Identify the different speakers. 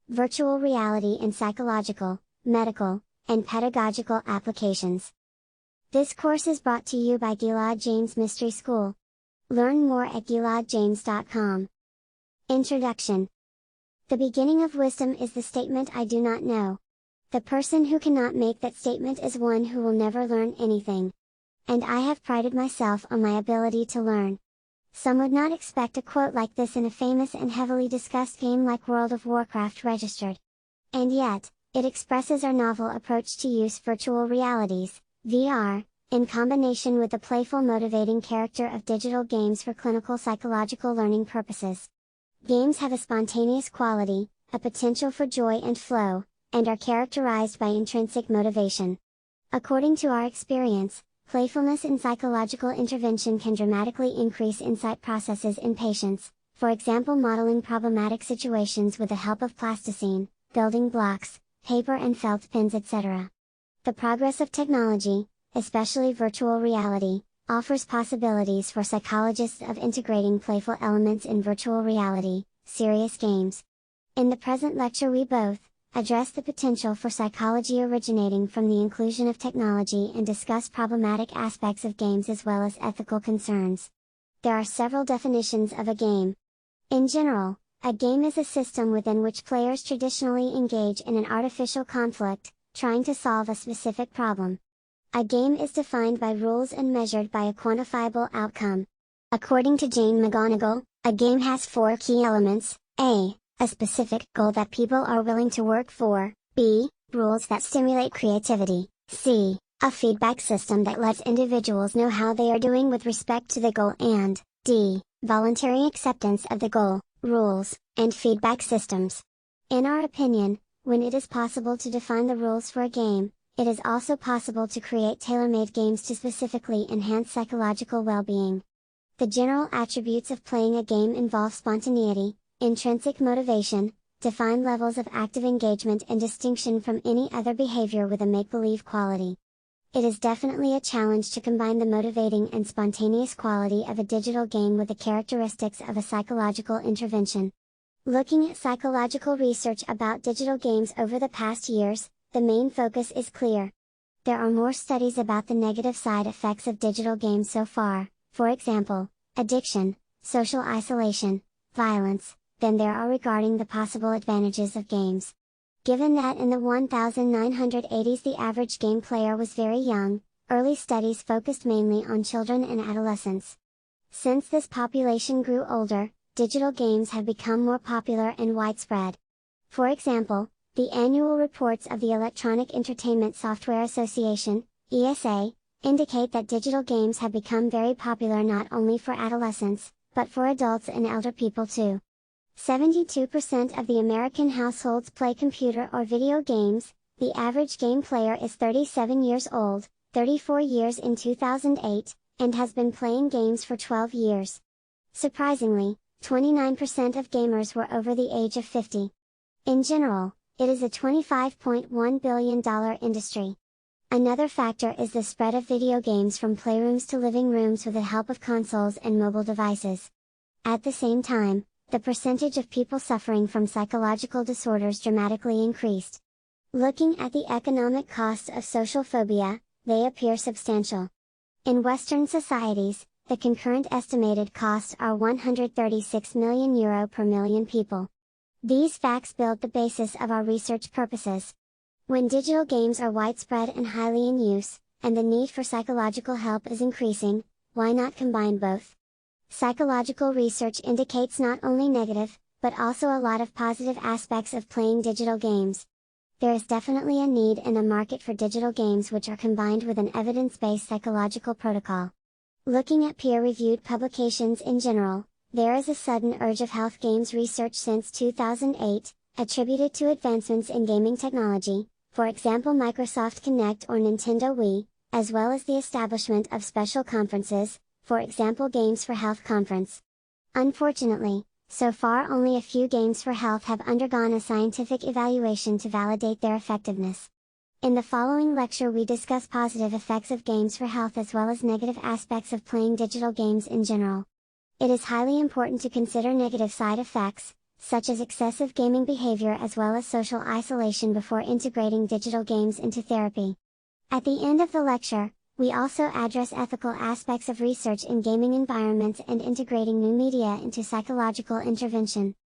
Speaker 1: virtual reality in psychological, medical, and pedagogical applications. This course is brought to you by Gilad James Mystery School. Learn more at giladjames.com. Introduction. The beginning of wisdom is the statement "I do not know." The person who cannot make that statement is one who will never learn anything. And I have prided myself on my ability to learn. Some would not expect a quote like this in a famous and heavily discussed game like World of Warcraft registered. And yet, it expresses our novel approach to use virtual realities, VR, in combination with the playful motivating character of digital games for clinical psychological learning purposes. Games have a spontaneous quality, a potential for joy and flow, and are characterized by intrinsic motivation. According to our experience, playfulness in psychological intervention can dramatically increase insight processes in patients, for example modeling problematic situations with the help of plasticine, building blocks, paper and felt pens, etc. The progress of technology, especially virtual reality, offers possibilities for psychologists of integrating playful elements in virtual reality, serious games. In the present lecture we both address the potential for psychology originating from the inclusion of technology and discuss problematic aspects of games as well as ethical concerns. There are several definitions of a game. In general, a game is a system within which players traditionally engage in an artificial conflict, trying to solve a specific problem. A game is defined by rules and measured by a quantifiable outcome. According to Jane McGonigal, a game has four key elements: A specific goal that people are willing to work for, B, rules that stimulate creativity, C, a feedback system that lets individuals know how they are doing with respect to the goal, and D, voluntary acceptance of the goal, rules, and feedback systems. In our opinion, when it is possible to define the rules for a game, it is also possible to create tailor-made games to specifically enhance psychological well-being. The general attributes of playing a game involve spontaneity, intrinsic motivation, defined levels of active engagement and distinction from any other behavior with a make-believe quality. It is definitely a challenge to combine the motivating and spontaneous quality of a digital game with the characteristics of a psychological intervention. Looking at psychological research about digital games over the past years, the main focus is clear. There are more studies about the negative side effects of digital games so far, for example, addiction, social isolation, violence, than there are regarding the possible advantages of games. Given that in the 1980s the average game player was very young, early studies focused mainly on children and adolescents. Since this population grew older, digital games have become more popular and widespread. For example, the annual reports of the Electronic Entertainment Software Association, ESA, indicate that digital games have become very popular not only for adolescents, but for adults and elder people too. 72% of the American households play computer or video games. The average game player is 37 years old, 34 years in 2008, and has been playing games for 12 years. Surprisingly, 29% of gamers were over the age of 50. In general, it is a $25.1 billion industry. Another factor is the spread of video games from playrooms to living rooms with the help of consoles and mobile devices. At the same time, the percentage of people suffering from psychological disorders dramatically increased. Looking at the economic costs of social phobia, they appear substantial. In Western societies, the concurrent estimated costs are €136 million per million people. These facts build the basis of our research purposes. When digital games are widespread and highly in use, and the need for psychological help is increasing, why not combine both? Psychological research indicates not only negative, but also a lot of positive aspects of playing digital games. There is definitely a need and a market for digital games which are combined with an evidence-based psychological protocol. Looking at peer-reviewed publications in general, there is a sudden urge of health games research since 2008, attributed to advancements in gaming technology, for example Microsoft Kinect or Nintendo Wii, as well as the establishment of special conferences, for example Games for Health Conference. Unfortunately, so far only a few games for health have undergone a scientific evaluation to validate their effectiveness. In the following lecture we discuss positive effects of games for health as well as negative aspects of playing digital games in general. It is highly important to consider negative side effects, such as excessive gaming behavior as well as social isolation before integrating digital games into therapy. At the end of the lecture, we also address ethical aspects of research in gaming environments and integrating new media into psychological intervention.